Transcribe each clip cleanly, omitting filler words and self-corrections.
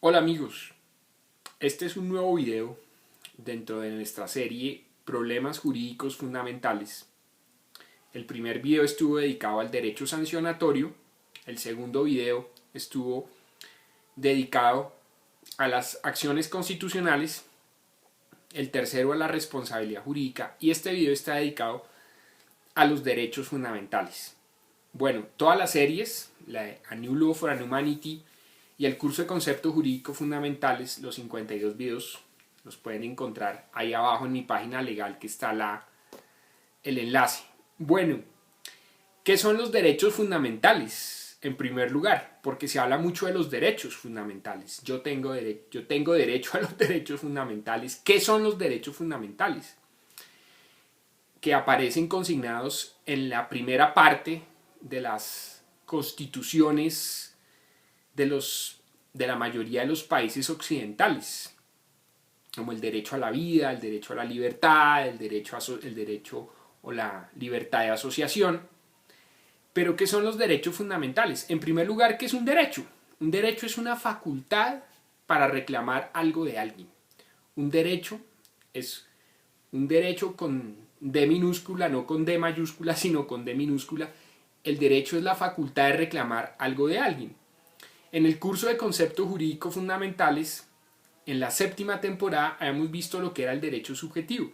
Hola amigos, este es un nuevo video dentro de nuestra serie Problemas Jurídicos Fundamentales. El primer video estuvo dedicado al derecho sancionatorio, el segundo video estuvo dedicado a las acciones constitucionales, el tercero a la responsabilidad jurídica y este video está dedicado a los derechos fundamentales. Bueno, todas las series, la de A New Law for an Humanity y el curso de conceptos jurídicos fundamentales, los 52 videos, los pueden encontrar ahí abajo en mi página legal que está el enlace. Bueno, ¿qué son los derechos fundamentales? En primer lugar, porque se habla mucho de los derechos fundamentales. Yo tengo derecho a los derechos fundamentales. ¿Qué son los derechos fundamentales? Que aparecen consignados en la primera parte de las constituciones de la mayoría de los países occidentales, como el derecho a la vida, el derecho a la libertad, el derecho o la libertad de asociación. Pero ¿qué son los derechos fundamentales? En primer lugar, ¿qué es un derecho? Un derecho es una facultad para reclamar algo de alguien. Un derecho es un derecho con D minúscula, no con D mayúscula, sino con D minúscula. El derecho es la facultad de reclamar algo de alguien. En el curso de conceptos jurídicos fundamentales, en la 7ª temporada, habíamos visto lo que era el derecho subjetivo.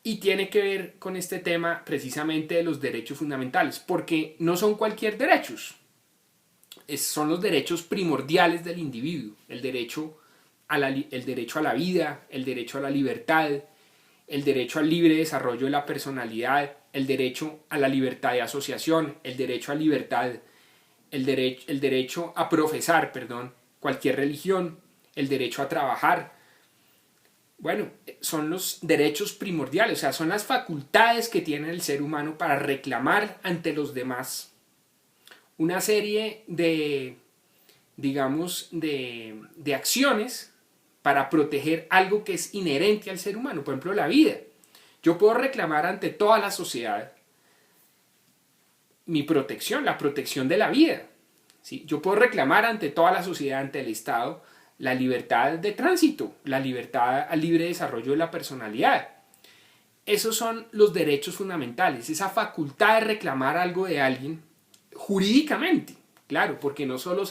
Y tiene que ver con este tema precisamente de los derechos fundamentales, porque no son cualquier derechos, son los derechos primordiales del individuo, el derecho a la vida, el derecho a la libertad, el derecho al libre desarrollo de la personalidad, el derecho a la libertad de asociación, el derecho a libertad, el derecho a profesar, cualquier religión, el derecho a trabajar. Bueno, son los derechos primordiales, o sea, son las facultades que tiene el ser humano para reclamar ante los demás una serie de acciones para proteger algo que es inherente al ser humano, por ejemplo, la vida. Yo puedo reclamar ante toda la sociedad mi protección, la protección de la vida. ¿Sí? Yo puedo reclamar ante toda la sociedad, ante el Estado, la libertad de tránsito, la libertad al libre desarrollo de la personalidad. Esos son los derechos fundamentales, esa facultad de reclamar algo de alguien jurídicamente, claro, porque no solo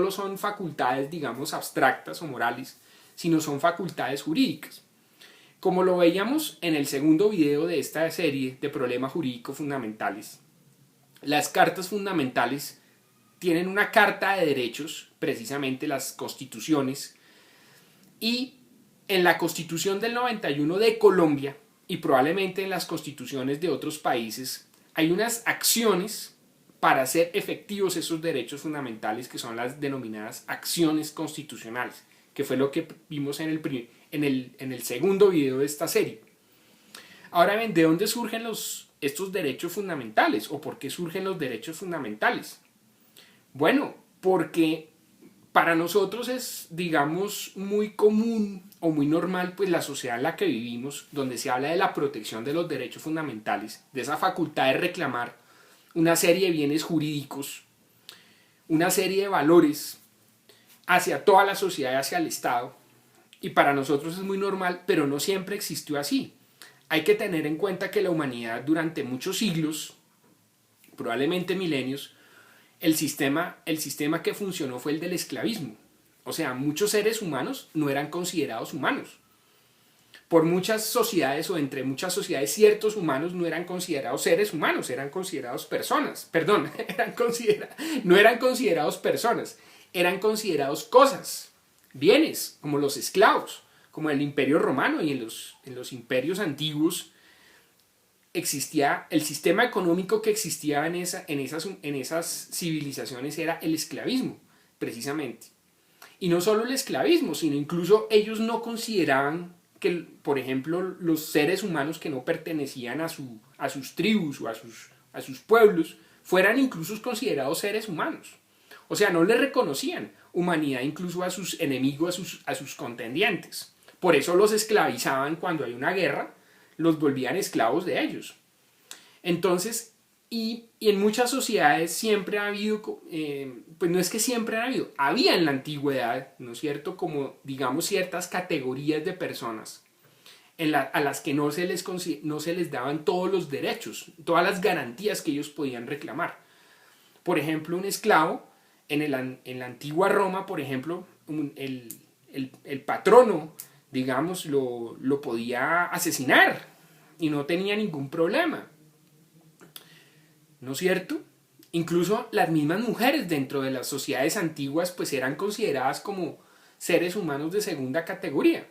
son facultades, abstractas o morales, sino son facultades jurídicas. Como lo veíamos en el segundo video de esta serie de problemas jurídicos fundamentales, las cartas fundamentales tienen una carta de derechos, precisamente las constituciones, y en la Constitución del 91 de Colombia y probablemente en las constituciones de otros países hay unas acciones para hacer efectivos esos derechos fundamentales que son las denominadas acciones constitucionales, que fue lo que vimos en el segundo video de esta serie. Ahora bien, ¿de dónde surgen estos derechos fundamentales o por qué surgen los derechos fundamentales? Bueno, porque para nosotros es, muy común o muy normal, pues la sociedad en la que vivimos, donde se habla de la protección de los derechos fundamentales, de esa facultad de reclamar una serie de bienes jurídicos, una serie de valores hacia toda la sociedad y hacia el Estado. Y para nosotros es muy normal, pero no siempre existió así. Hay que tener en cuenta que la humanidad durante muchos siglos, probablemente milenios, el sistema que funcionó fue el del esclavismo. O sea, muchos seres humanos no eran considerados humanos. Por muchas sociedades o entre muchas sociedades, ciertos humanos no eran considerados seres humanos, eran considerados personas. Perdón, no eran considerados personas, eran considerados cosas, bienes, como los esclavos, como en el Imperio Romano y en los imperios antiguos. Existía el sistema económico que existía en esas civilizaciones era el esclavismo, precisamente. Y no solo el esclavismo, sino incluso ellos no consideraban que, por ejemplo, los seres humanos que no pertenecían a sus tribus o a sus pueblos fueran incluso considerados seres humanos. O sea, no les reconocían humanidad incluso a sus enemigos, a sus contendientes. Por eso los esclavizaban cuando hay una guerra, los volvían esclavos de ellos. Entonces, Y en muchas sociedades siempre ha habido, pues no es que siempre ha habido, había en la antigüedad, ¿no es cierto?, como digamos ciertas categorías de personas a las que no se les daban todos los derechos, todas las garantías que ellos podían reclamar. Por ejemplo, un esclavo en la antigua Roma, por ejemplo, el patrono, digamos, lo podía asesinar y no tenía ningún problema, ¿no es cierto? Incluso las mismas mujeres dentro de las sociedades antiguas pues eran consideradas como seres humanos de segunda categoría.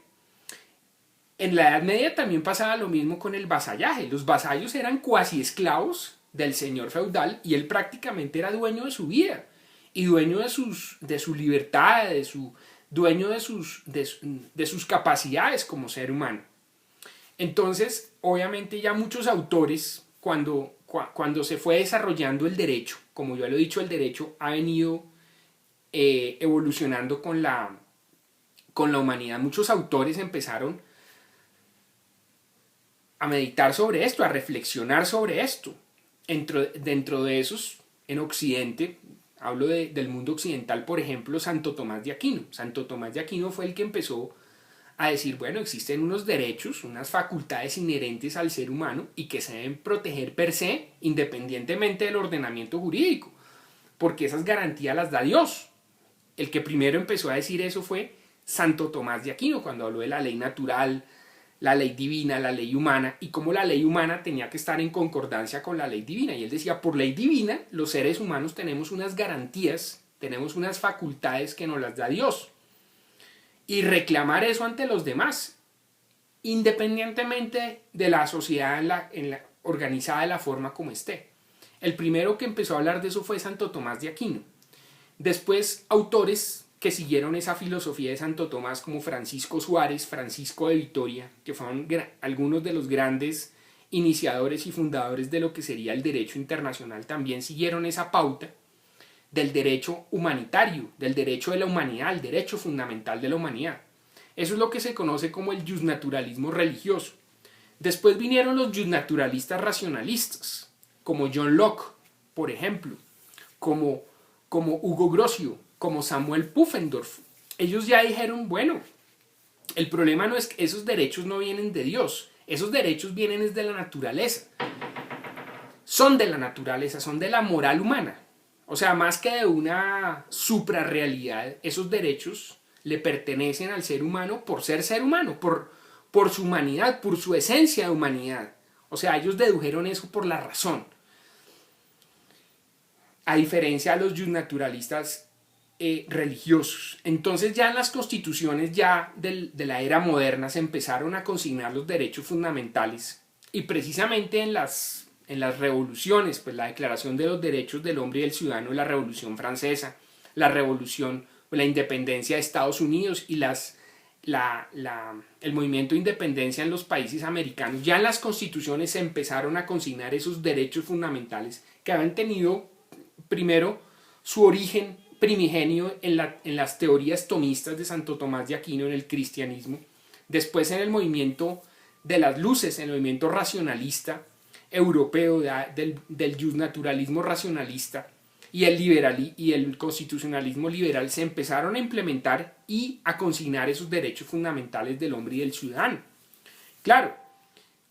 En la Edad Media también pasaba lo mismo con el vasallaje. Los vasallos eran cuasi esclavos del señor feudal y él prácticamente era dueño de su vida y dueño de su libertad, dueño de sus capacidades como ser humano. Entonces, obviamente ya muchos autores, cuando se fue desarrollando el derecho, como yo lo he dicho, el derecho ha venido evolucionando con la humanidad. Muchos autores empezaron a meditar sobre esto, a reflexionar sobre esto. Dentro de esos, en Occidente, hablo del mundo occidental, por ejemplo, Santo Tomás de Aquino. Santo Tomás de Aquino fue el que empezó a decir, bueno, existen unos derechos, unas facultades inherentes al ser humano y que se deben proteger per se, independientemente del ordenamiento jurídico, porque esas garantías las da Dios. El que primero empezó a decir eso fue Santo Tomás de Aquino, cuando habló de la ley natural, la ley divina, la ley humana, y cómo la ley humana tenía que estar en concordancia con la ley divina. Y él decía, por ley divina, los seres humanos tenemos unas garantías, tenemos unas facultades que nos las da Dios. Y reclamar eso ante los demás, independientemente de la sociedad organizada de la forma como esté. El primero que empezó a hablar de eso fue Santo Tomás de Aquino. Después, autores que siguieron esa filosofía de Santo Tomás, como Francisco Suárez, Francisco de Vitoria, que fueron algunos de los grandes iniciadores y fundadores de lo que sería el derecho internacional, también siguieron esa pauta del derecho humanitario, del derecho de la humanidad, el derecho fundamental de la humanidad. Eso es lo que se conoce como el justnaturalismo religioso. Después vinieron los justnaturalistas racionalistas, como John Locke, por ejemplo, como Hugo Grocio, como Samuel Pufendorf. Ellos ya dijeron, bueno, el problema no es que esos derechos no vienen de Dios, esos derechos vienen de la naturaleza. Son de la naturaleza, son de la moral humana. O sea, más que de una suprarrealidad, esos derechos le pertenecen al ser humano, por su humanidad, por su esencia de humanidad. O sea, ellos dedujeron eso por la razón. A diferencia de los justnaturalistas religiosos. Entonces ya en las constituciones ya de la era moderna se empezaron a consignar los derechos fundamentales y precisamente en las revoluciones, pues la Declaración de los Derechos del Hombre y del Ciudadano, la Revolución Francesa, la Revolución, la independencia de Estados Unidos y el movimiento de independencia en los países americanos, ya en las constituciones se empezaron a consignar esos derechos fundamentales que habían tenido primero su origen primigenio en las teorías tomistas de Santo Tomás de Aquino, en el cristianismo, después en el movimiento de las luces, en el movimiento racionalista europeo del justnaturalismo racionalista y el constitucionalismo liberal se empezaron a implementar y a consignar esos derechos fundamentales del hombre y del ciudadano. Claro,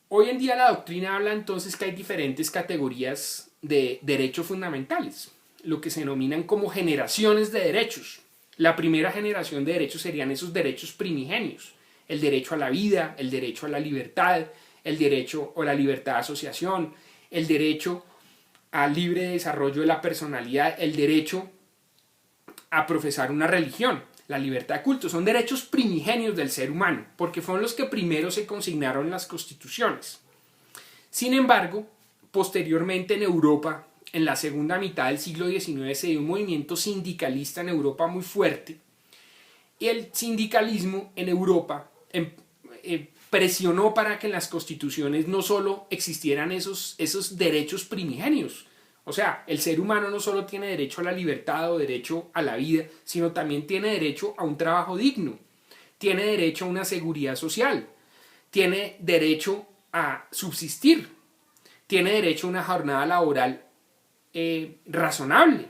hoy en día la doctrina habla entonces que hay diferentes categorías de derechos fundamentales, lo que se denominan como generaciones de derechos. La primera generación de derechos serían esos derechos primigenios, el derecho a la vida, el derecho a la libertad, el derecho o la libertad de asociación, el derecho al libre desarrollo de la personalidad, el derecho a profesar una religión, la libertad de culto. Son derechos primigenios del ser humano, porque fueron los que primero se consignaron en las constituciones. Sin embargo, posteriormente en Europa, en la segunda mitad del siglo XIX, se dio un movimiento sindicalista en Europa muy fuerte. Y el sindicalismo en Europa presionó para que en las constituciones no solo existieran esos derechos primigenios. O sea, el ser humano no solo tiene derecho a la libertad o derecho a la vida, sino también tiene derecho a un trabajo digno, tiene derecho a una seguridad social, tiene derecho a subsistir, tiene derecho a una jornada laboral razonable.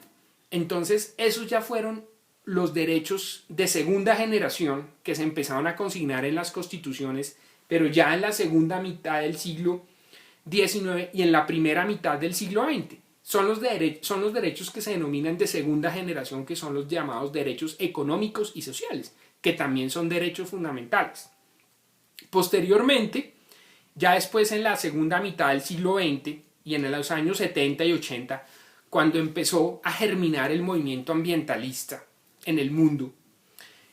Entonces, esos ya fueron los derechos de segunda generación que se empezaron a consignar en las constituciones, pero ya en la segunda mitad del siglo XIX y en la primera mitad del siglo XX. Son los derechos que se denominan de segunda generación, que son los llamados derechos económicos y sociales, que también son derechos fundamentales. Posteriormente, ya después en la segunda mitad del siglo XX y en los años 70 y 80, cuando empezó a germinar el movimiento ambientalista en el mundo,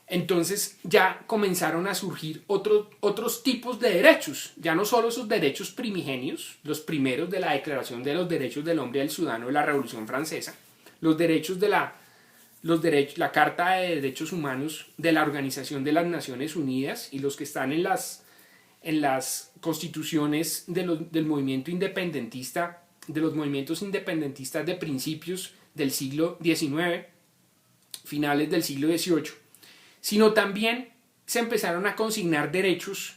entonces ya comenzaron a surgir otros tipos de derechos, ya no solo esos derechos primigenios, los primeros de la Declaración de los Derechos del Hombre y del Ciudadano de la Revolución Francesa, los derechos de la Carta de Derechos Humanos de la Organización de las Naciones Unidas y los que están en las constituciones del movimiento independentista, de los movimientos independentistas de principios del siglo XIX, finales del siglo XVIII, sino también se empezaron a consignar derechos,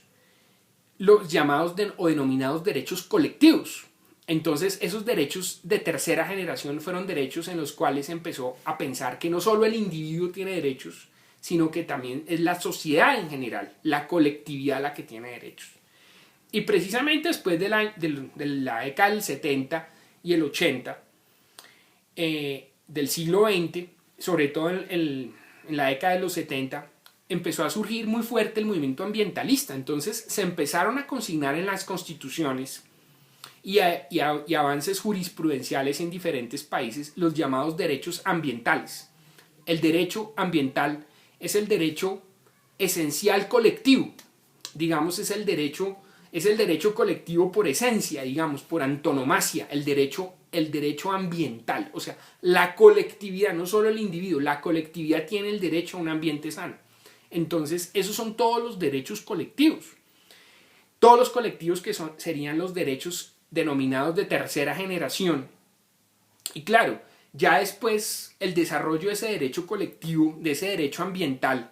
los llamados o denominados derechos colectivos. Entonces, esos derechos de tercera generación fueron derechos en los cuales se empezó a pensar que no solo el individuo tiene derechos, sino que también es la sociedad en general, la colectividad la que tiene derechos. Y precisamente después de la década del 70 y el 80 del siglo XX, sobre todo en la década de los 70, empezó a surgir muy fuerte el movimiento ambientalista. Entonces se empezaron a consignar en las constituciones y avances jurisprudenciales en diferentes países los llamados derechos ambientales. El derecho ambiental es el derecho esencial colectivo, digamos, es el derecho colectivo por esencia, digamos, por antonomasia, el derecho ambiental. O sea, la colectividad, no solo el individuo, la colectividad tiene el derecho a un ambiente sano. Entonces, esos son todos los derechos colectivos. Todos los colectivos que serían los derechos denominados de tercera generación. Y claro, ya después el desarrollo de ese derecho colectivo, de ese derecho ambiental,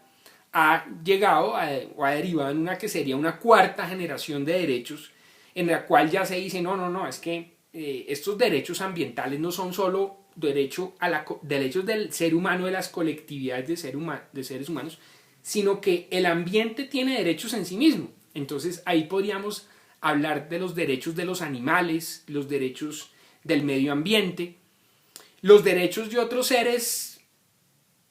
ha llegado o ha derivado en una que sería una cuarta generación de derechos, en la cual ya se dice, no, es que estos derechos ambientales no son solo derechos del ser humano, de las colectividades de seres humanos, sino que el ambiente tiene derechos en sí mismo. Entonces ahí podríamos hablar de los derechos de los animales, los derechos del medio ambiente, los derechos de otros seres,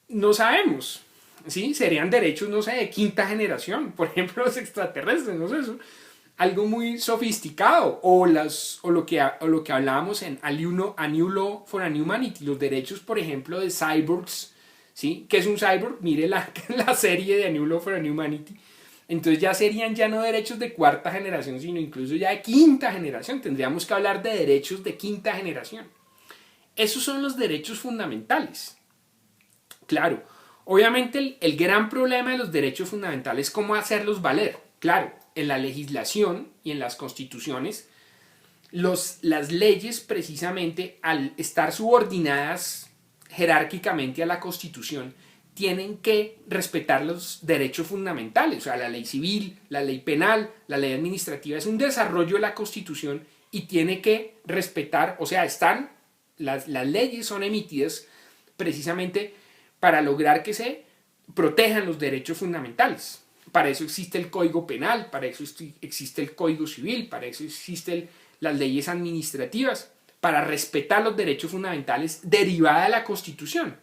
no sabemos, ¿sí? Serían derechos, no sé, de quinta generación, por ejemplo los extraterrestres, no sé, eso, algo muy sofisticado, o lo que hablábamos en A New Law for a New Humanity, los derechos, por ejemplo, de cyborgs, ¿sí? ¿Qué es un cyborg? Mire la serie de A New Law for a New Humanity. Entonces ya serían ya no derechos de cuarta generación, sino incluso ya de quinta generación. Tendríamos que hablar de derechos de quinta generación. Esos son los derechos fundamentales. Claro, obviamente el gran problema de los derechos fundamentales es cómo hacerlos valer. Claro, en la legislación y en las constituciones, las leyes precisamente al estar subordinadas jerárquicamente a la Constitución, tienen que respetar los derechos fundamentales, o sea, la ley civil, la ley penal, la ley administrativa, es un desarrollo de la Constitución y tiene que respetar, o sea, las leyes son emitidas precisamente para lograr que se protejan los derechos fundamentales. Para eso existe el Código Penal, para eso existe el Código Civil, para eso existen las leyes administrativas, para respetar los derechos fundamentales derivada de la Constitución.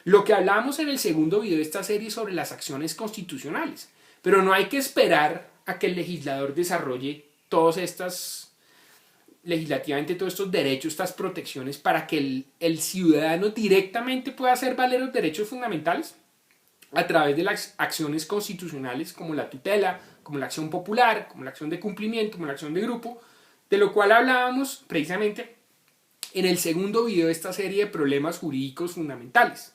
Lo que hablábamos en el segundo video de esta serie sobre las acciones constitucionales. Pero no hay que esperar a que el legislador desarrolle legislativamente todos estos derechos, estas protecciones, para que el ciudadano directamente pueda hacer valer los derechos fundamentales a través de las acciones constitucionales, como la tutela, como la acción popular, como la acción de cumplimiento, como la acción de grupo, de lo cual hablábamos precisamente en el segundo video de esta serie de problemas jurídicos fundamentales.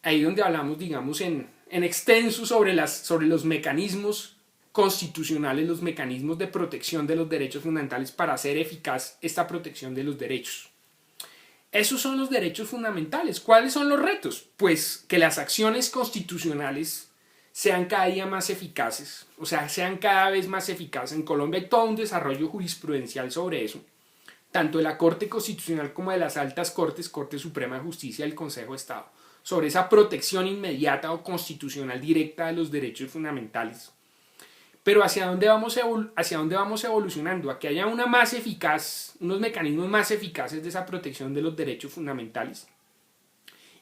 Ahí donde hablamos, digamos, en extenso sobre los mecanismos constitucionales, los mecanismos de protección de los derechos fundamentales para hacer eficaz esta protección de los derechos. Esos son los derechos fundamentales. ¿Cuáles son los retos? Pues que las acciones constitucionales sean cada día más eficaces, o sea, sean cada vez más eficaces. En Colombia hay todo un desarrollo jurisprudencial sobre eso, tanto de la Corte Constitucional como de las altas cortes, Corte Suprema de Justicia y el Consejo de Estado, sobre esa protección inmediata o constitucional directa de los derechos fundamentales. Pero ¿hacia dónde vamos evolucionando? A que haya una más eficaz, unos mecanismos más eficaces de esa protección de los derechos fundamentales.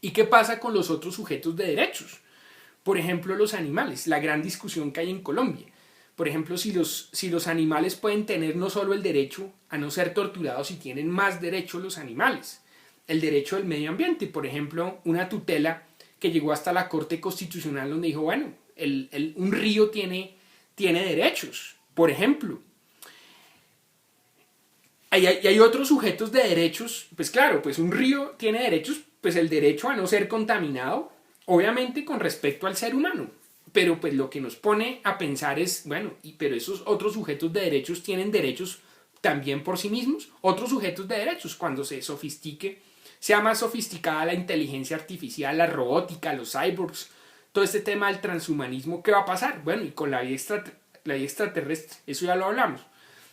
¿Y qué pasa con los otros sujetos de derechos? Por ejemplo, los animales, la gran discusión que hay en Colombia. Por ejemplo, si los animales pueden tener no solo el derecho a no ser torturados, si tienen más derechos los animales. El derecho del medio ambiente, por ejemplo, una tutela que llegó hasta la Corte Constitucional donde dijo, bueno, un río tiene derechos, por ejemplo. Hay otros sujetos de derechos, pues claro, pues un río tiene derechos, pues el derecho a no ser contaminado, obviamente con respecto al ser humano. Pero pues lo que nos pone a pensar es, bueno, pero esos otros sujetos de derechos tienen derechos también por sí mismos. Otros sujetos de derechos, cuando sea más sofisticada la inteligencia artificial, la robótica, los cyborgs, todo este tema del transhumanismo, ¿qué va a pasar? Bueno, y con la vida extraterrestre, eso ya lo hablamos.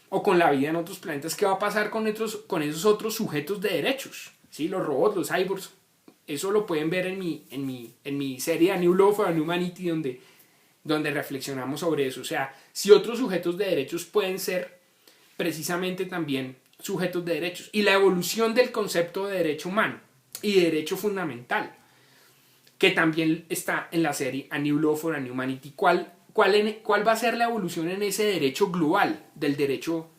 O con la vida en otros planetas, ¿qué va a pasar con esos otros sujetos de derechos? ¿Sí? Los robots, los cyborgs. Eso lo pueden ver en mi serie A New Law for a New Humanity, donde reflexionamos sobre eso. O sea, si otros sujetos de derechos pueden ser precisamente también sujetos de derechos. Y la evolución del concepto de derecho humano y de derecho fundamental, que también está en la serie A New Law for a New Humanity. ¿Cuál va a ser la evolución en ese derecho global del derecho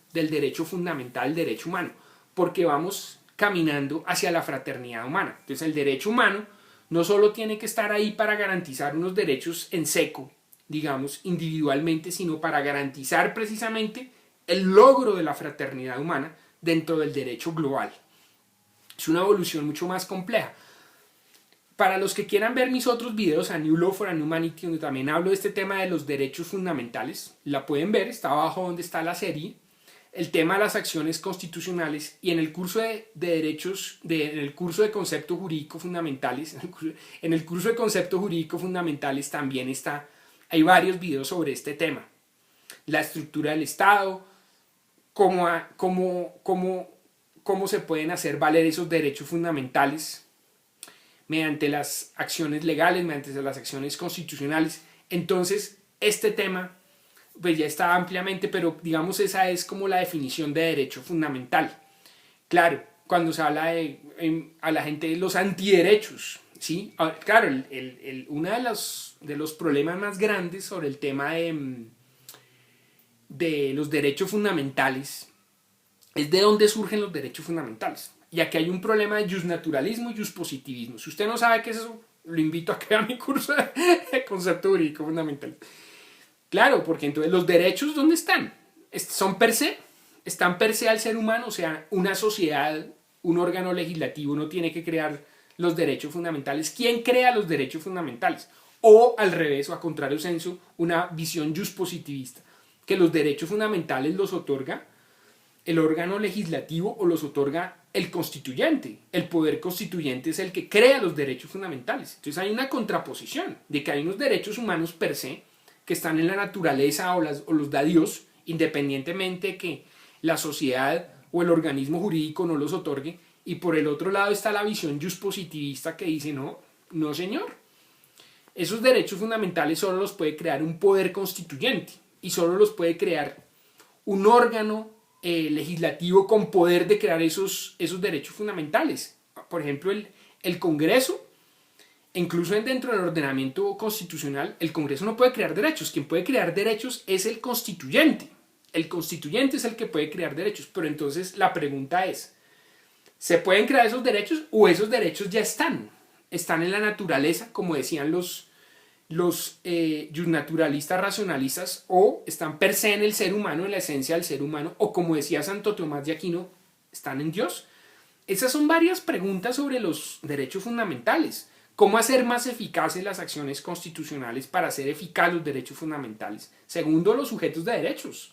fundamental, el derecho humano? Porque vamos caminando hacia la fraternidad humana. Entonces el derecho humano no solo tiene que estar ahí para garantizar unos derechos en seco, digamos, individualmente, sino para garantizar precisamente el logro de la fraternidad humana dentro del derecho global. Es una evolución mucho más compleja. Para los que quieran ver mis otros videos, A New Law for a New Humanity, donde también hablo de este tema de los derechos fundamentales, la pueden ver, está abajo donde está la serie, el tema de las acciones constitucionales, y en el curso de derechos, en el curso de conceptos jurídicos fundamentales, en el curso de conceptos jurídicos fundamentales también hay varios videos sobre este tema. La estructura del Estado, cómo se pueden hacer valer esos derechos fundamentales mediante las acciones legales, mediante las acciones constitucionales. Entonces, este tema pues ya está ampliamente, pero digamos esa es como la definición de derecho fundamental. Claro, cuando se habla a la gente de los antiderechos, ¿sí? Claro, uno de los problemas más grandes sobre el tema de los derechos fundamentales es de dónde surgen los derechos fundamentales. Y aquí hay un problema de justnaturalismo y justpositivismo. Si usted no sabe qué es eso, lo invito a que vea mi curso de concepto jurídico fundamental. Claro, porque entonces los derechos, ¿dónde están? Son per se, están per se al ser humano, o sea, una sociedad, un órgano legislativo no tiene que crear los derechos fundamentales. ¿Quién crea los derechos fundamentales? O al revés, o a contrario sensu, una visión justpositivista, que los derechos fundamentales los otorga el órgano legislativo o los otorga el constituyente. El poder constituyente es el que crea los derechos fundamentales. Entonces hay una contraposición de que hay unos derechos humanos per se que están en la naturaleza o los da Dios, independientemente de que la sociedad o el organismo jurídico no los otorgue. Y por el otro lado está la visión justpositivista que dice, no señor. Esos derechos fundamentales solo los puede crear un poder constituyente y solo los puede crear un órgano legislativo con poder de crear esos derechos fundamentales. Por ejemplo, el Congreso, incluso dentro del ordenamiento constitucional, el Congreso no puede crear derechos. Quien puede crear derechos es el constituyente. El constituyente es el que puede crear derechos. Pero entonces la pregunta es, ¿se pueden crear esos derechos o esos derechos ya están? Están en la naturaleza, como decían los justnaturalistas racionalistas, o están per se en el ser humano, en la esencia del ser humano, o como decía Santo Tomás de Aquino, están en Dios. Esas son varias preguntas sobre los derechos fundamentales. ¿Cómo hacer más eficaces las acciones constitucionales para hacer eficaces los derechos fundamentales? Segundo, los sujetos de derechos.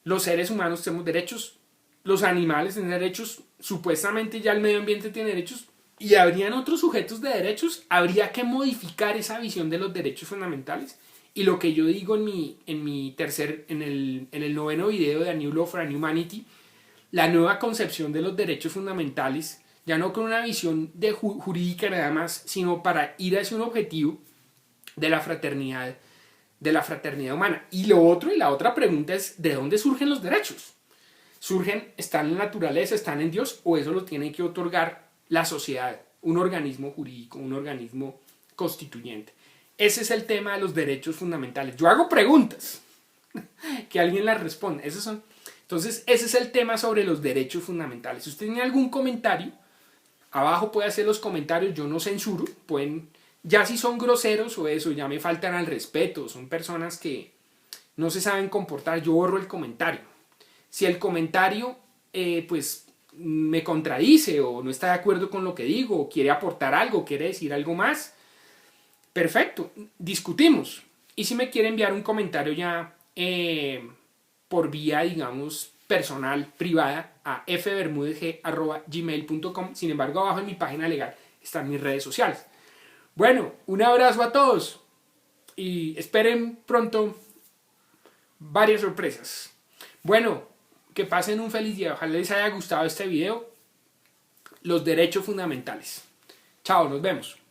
Los seres humanos tenemos derechos, los animales tienen derechos, supuestamente ya el medio ambiente tiene derechos, y habrían otros sujetos de derechos, habría que modificar esa visión de los derechos fundamentales. Y lo que yo digo en el noveno video de A New Law for a New Humanity, la nueva concepción de los derechos fundamentales, ya no con una visión jurídica nada más, sino para ir hacia un objetivo de la fraternidad humana. Y lo otro, y la otra pregunta es, ¿de dónde surgen los derechos? ¿Están en la naturaleza, están en Dios, o eso lo tiene que otorgar la sociedad, un organismo jurídico, un organismo constituyente? Ese es el tema de los derechos fundamentales. Yo hago preguntas, que alguien las responda. Entonces, ese es el tema sobre los derechos fundamentales. Si usted tiene algún comentario, abajo puede hacer los comentarios, yo no censuro, ya si son groseros o eso, ya me faltan al respeto, son personas que no se saben comportar, yo borro el comentario. Si el comentario pues me contradice o no está de acuerdo con lo que digo, o quiere aportar algo, quiere decir algo más, perfecto, discutimos. Y si me quiere enviar un comentario ya por vía, digamos, personal, privada, a fbermudezg@gmail.com. Sin embargo, abajo en mi página legal están mis redes sociales. Bueno, un abrazo a todos y esperen pronto varias sorpresas. Bueno, que pasen un feliz día. Ojalá les haya gustado este video. Los derechos fundamentales. Chao, nos vemos.